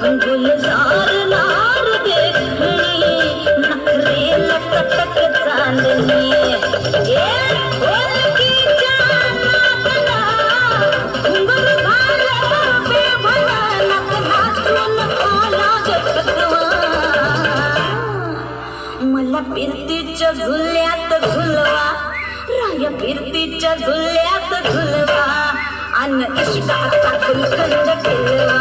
गुलजार नार देखणी नखरे लटक चांदनी ए ओळखीच्या नातना घुंगरू घालून बेभला नक नाचून आला जगवा मला फिरतीच्या झुल्यात झुलवा राया फिरतीच्या झुल्यात झुलवा अन इश्काचा फुलखंड फिरवा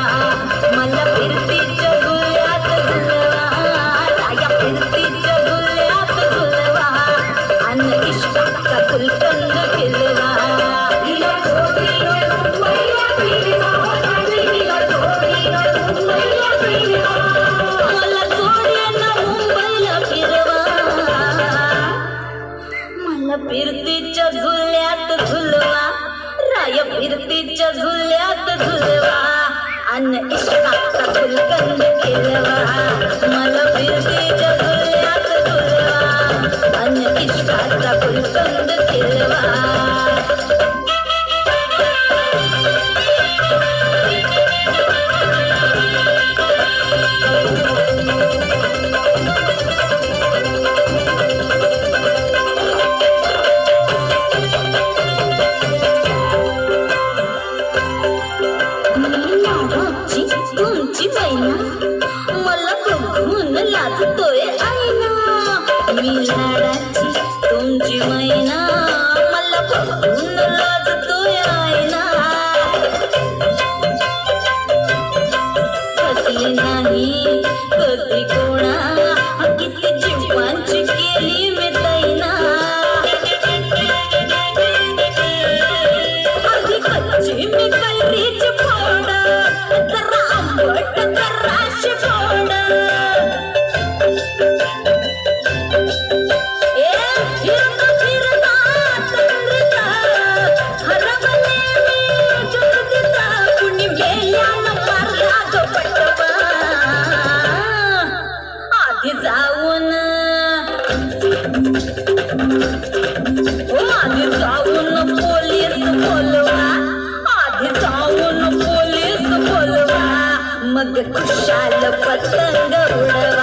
मला फिरतीच्या झुल्यात झुलवा राया फिरतीच्या झुल्यात झुलवा अन इश्काचा फुलखंड फिरवा मला जोडीनं मुंबईला फिरवा मला फिरतीच्या झुल्यात झुलवा राया फिरतीच्या झुल्यात झुलवा अन इश्काचा फुलकंद फिरवा मला फिरतीच्या झुल्यात झुलवा अन इश्काचा फुलकंद फिरवा तुमची मैना मला बघून लाजतोय आईना मी लाडाची तुमची मैना मला बघून लाजतोय आईना फसले नाही कधी कोणा किती जीवांची केली मी दैना आधी कच्ची मी कैरीच फोड जरा आंबट जराशी फोड फिरता फिरता तंद्रीता हरवले मी जुगतीता कुणी मेल्यानं मारला जो पटवा आधी जाऊन पोलीस बोलवा आधी जाऊन पोलीस बोलवा मग खुशाल पतंग उडवा